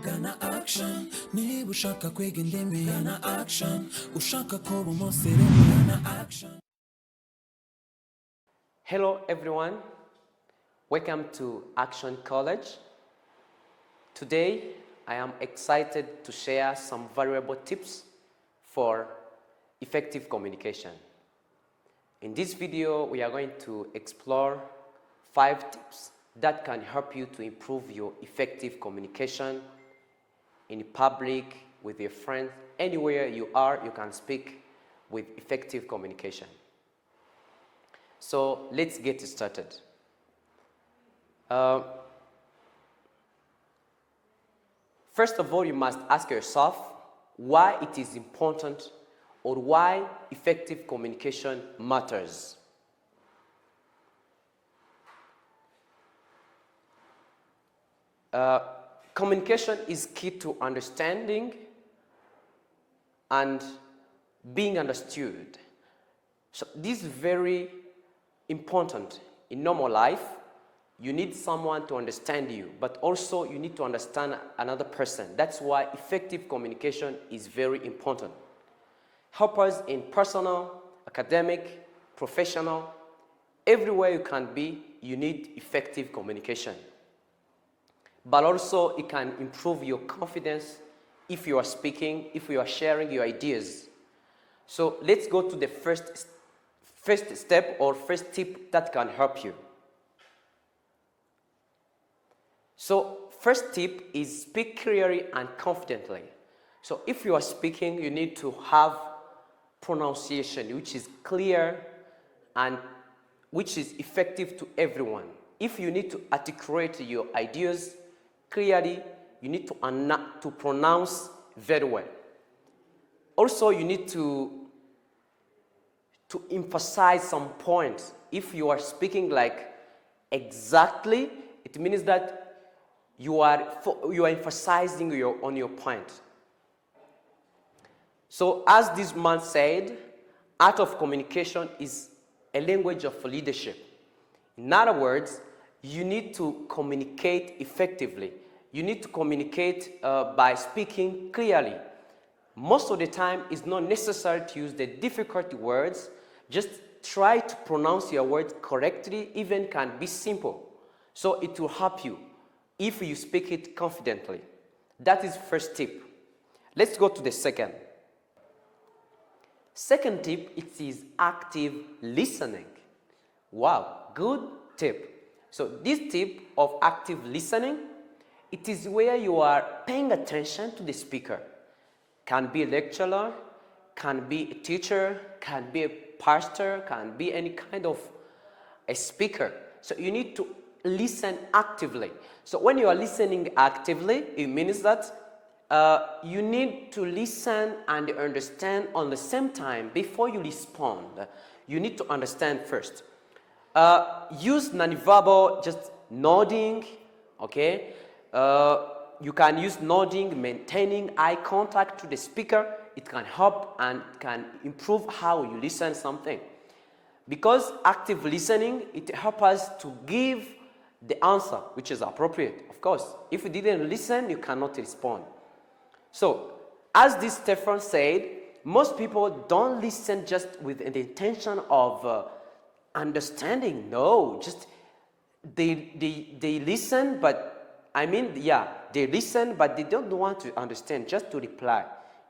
gana action. Niba ushaka kwiga indimi, gana action. Ushaka kuba umusirimu, gana action. Hello everyone, welcome to Action College. Today I am excited to share some valuable tips for effective communication. In this video we are going to explore 5 tips that can help you to improve your effective communication in public, with your friends, anywhere you are, you can speak with effective communication. So let's get started. First of all, you must ask yourself why it is important or why effective communication matters. Communication is key to understanding and being understood. So this is very important. In normal life, you need someone to understand you, but also you need to understand another person. That's why effective communication is very important. Help us in personal, academic, professional, everywhere you can be, you need effective communication. But also it can improve your confidence if you are speaking, if you are sharing your ideas. So let's go to the first step or first tip that can help you. So first tip is speak clearly and confidently. So if you are speaking, you need to have pronunciation which is clear and which is effective to everyone. If you need to articulate your ideas clearly, you need to pronounce very well. Also, you need to emphasize some points. If you are speaking like exactly, it means that you are emphasizing on your point. So as this man said, art of communication is a language of leadership. In other words, you need to communicate effectively. You need to communicate by speaking clearly. Most of the time, it's not necessary to use the difficult words. Just try to pronounce your words correctly, even can be simple. So it will help you if you speak it confidently. That is first tip. Let's go to the second. Second tip, it is active listening. Wow, good tip. So this tip of active listening, it is where you are paying attention to the speaker. Can be a lecturer, can be a teacher, can be a pastor, can be any kind of a speaker. So you need to listen actively. So when you are listening actively, it means that you need to listen and understand on the same time before you respond. You need to understand first. Use nonverbal, just nodding, okay? You can use nodding, maintaining eye contact to the speaker. It can help and can improve how you listen something. Because active listening, it helps us to give the answer which is appropriate. Of course, if you didn't listen, you cannot respond. So, as this Stefan said, most people don't listen just with the intention of understanding. No, just they listen, but they listen, but they don't want to understand, just to reply.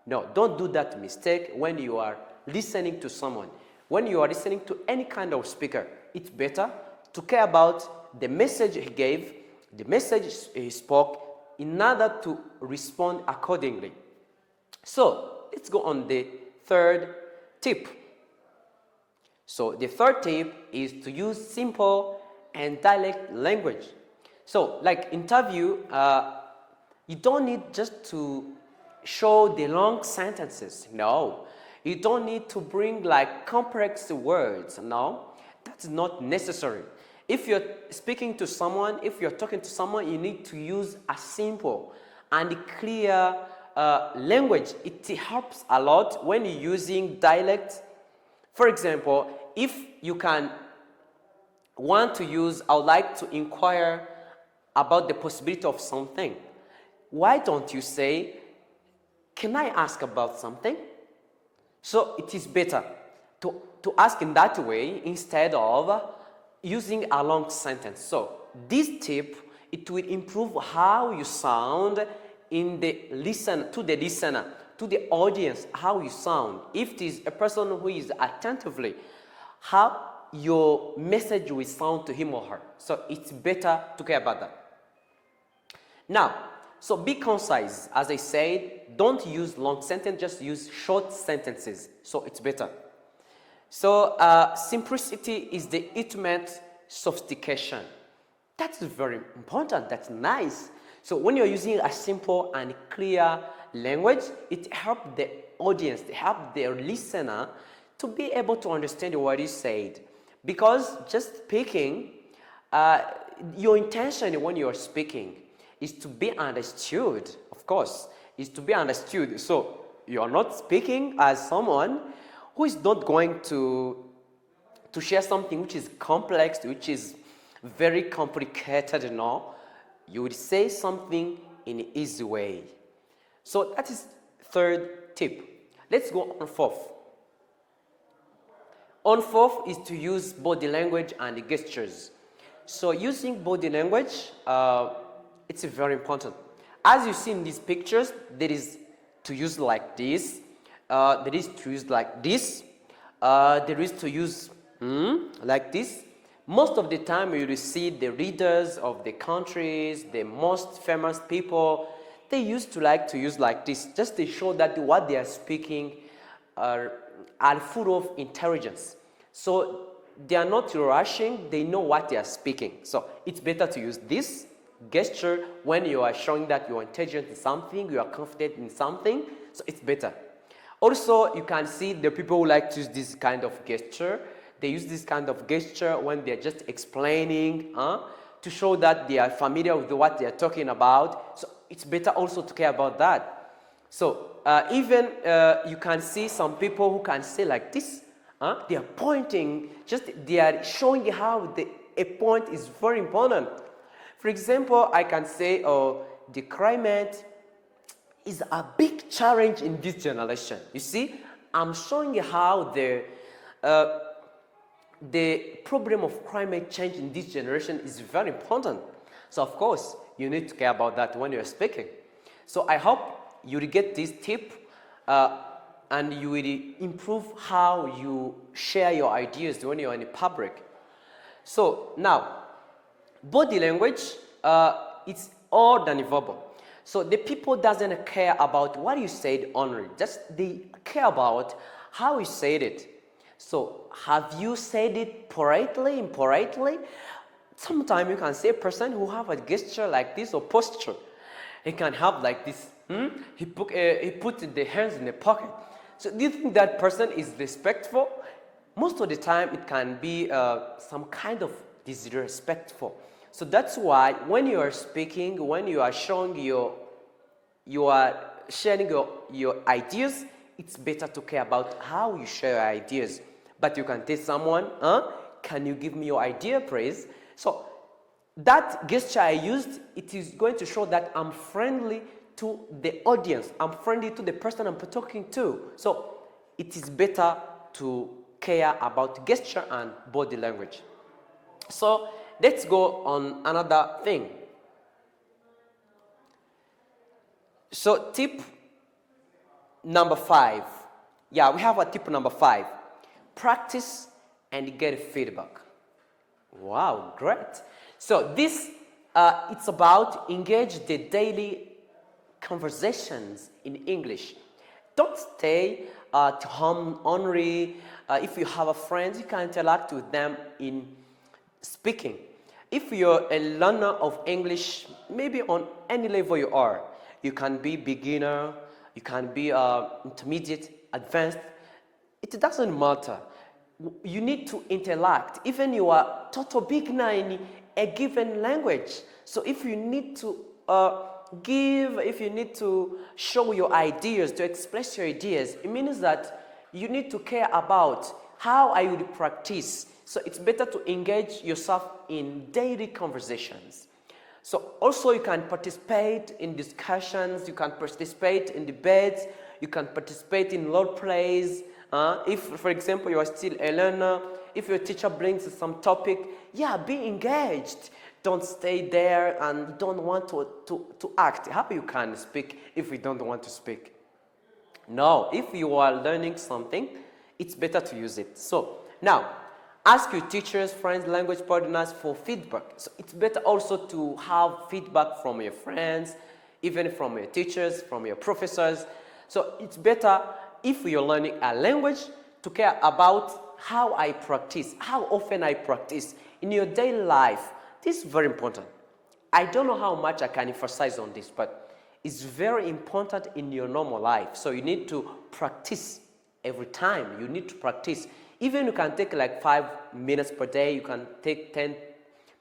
No, don't do that mistake when you are listening to someone. When you are listening to any kind of speaker, it's better to care about the message he gave, the message he spoke, in order to respond accordingly. So, let's go on the third tip. So, the third tip is to use simple and direct language. So, like interview, you don't need just to show the long sentences. No. You don't need to bring like complex words. No. That's not necessary. If you're speaking to someone, if you're talking to someone, you need to use a simple and clear language. It helps a lot when you're using dialect. For example, if you can want to use, I would like to inquire about the possibility of something. why don't you say, can I ask about something? So it is better to ask in that way instead of using a long sentence. So this tip, it will improve how you sound in the listener, to the audience, how you sound. If it is a person who is attentively, how your message will sound to him or her. So it's better to care about that. Now, so be concise. As I said, don't use long sentences, just use short sentences. So it's better. So simplicity is the ultimate sophistication. That's very important. That's nice. So when you're using a simple and clear language, it helps the audience, it helps the listener to be able to understand what you said. Because just speaking, your intention when you're speaking is to be understood, of course, is to be understood. So you're not speaking as someone who is not going to share something which is complex, which is very complicated, no. You would say something in an easy way. So that is third tip. Let's go on fourth. On fourth is to use body language and gestures. So using body language, it's very important. As you see in these pictures, there is to use like this, there is to use like this, there is to use like this. Most of the time you will see the leaders of the countries, the most famous people, they used to like to use like this, just to show that what they are speaking are full of intelligence. So they are not rushing, they know what they are speaking. So it's better to use this gesture when you are showing that you are intelligent in something, you are confident in something, so it's better. Also, you can see the people who like to use this kind of gesture. They use this kind of gesture when they're just explaining, to show that they are familiar with what they are talking about. So it's better also to care about that. So even you can see some people who can say like this. They are pointing, they are showing how a point is very important. For example, I can say, the climate is a big challenge in this generation. You see, I'm showing you how the problem of climate change in this generation is very important. So of course, you need to care about that when you're speaking. So I hope you will get this tip and you will improve how you share your ideas when you're in public. So now, body language, it's all than verbal. So the people doesn't care about what you said only, just they care about how you said it. So have you said it politely, impolitely? Sometimes you can see a person who have a gesture like this or posture. He can have like this. He put the hands in the pocket. So do you think that person is respectful? Most of the time it can be some kind of disrespectful. So that's why when you are speaking, when you are showing you are sharing your ideas, it's better to care about how you share your ideas. But you can tell someone, can you give me your idea, please? So that gesture I used, it is going to show that I'm friendly to the audience. I'm friendly to the person I'm talking to. So it is better to care about gesture and body language. So let's go on another thing. So tip number 5. Yeah, we have a tip number 5. Practice and get feedback. Wow, great. So this, it's about engage the daily conversations in English. Don't stay at home only. If you have a friend, you can interact with them in speaking. If you're a learner of English, maybe on any level you are, you can be beginner, you can be intermediate, advanced. It doesn't matter. You need to interact. Even you are total beginner in a given language. So if you need to if you need to show your ideas, to express your ideas, it means that you need to care about how I would practice. So it's better to engage yourself in daily conversations. So also you can participate in discussions, you can participate in debates, you can participate in role plays. If, for example, you are still a learner, if your teacher brings some topic, yeah, be engaged. Don't stay there and don't want to act. How you can speak if you don't want to speak? No, if you are learning something, it's better to use it. So now, ask your teachers, friends, language partners for feedback. So it's better also to have feedback from your friends, even from your teachers, from your professors. So it's better if you're learning a language to care about how I practice, how often I practice in your daily life. This is very important. I don't know how much I can emphasize on this, but it's very important in your normal life. So you need to practice every time. You need to practice. Even you can take like 5 minutes per day, you can take 10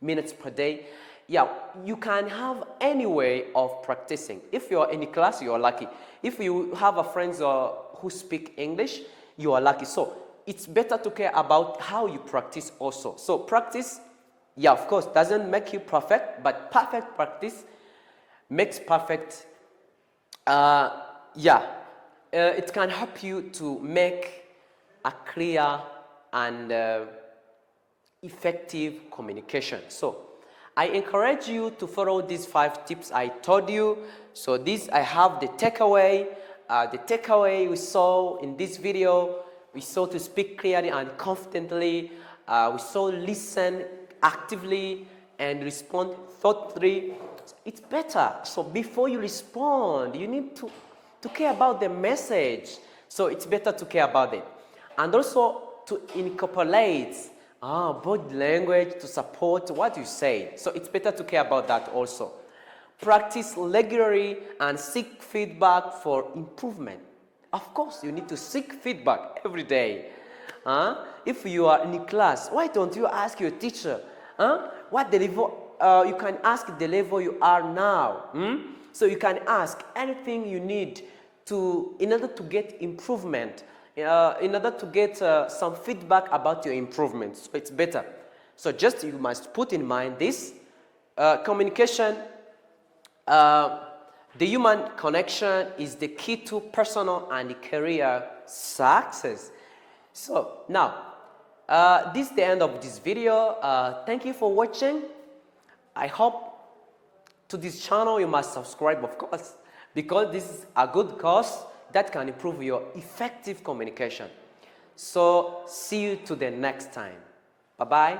minutes per day. Yeah, you can have any way of practicing. If you're in a class, you are lucky. If you have a friends who speak English, you are lucky. So it's better to care about how you practice also. So practice, yeah, of course, doesn't make you perfect, but perfect practice makes perfect. It can help you to make a clear and effective communication. So I encourage you to follow these 5 tips I told you. So this, I have the takeaway. The takeaway we saw in this video, we saw to speak clearly and confidently. We saw listen actively and respond thoughtfully. It's better. So before you respond, you need to care about the message. So it's better to care about it. And also to incorporate body language to support what you say. So it's better to care about that also. Practice regularly and seek feedback for improvement. Of course, you need to seek feedback every day. If you are in class, why don't you ask your teacher, what the level, you can ask the level you are now. So you can ask anything you need in order to get improvement, in order to get some feedback about your improvements. So it's better. So just you must put in mind this communication. The human connection is the key to personal and career success. So now, this is the end of this video. Thank you for watching. I hope to this channel you must subscribe, of course, because this is a good course that can improve your effective communication. So see you to the next time. Bye-bye.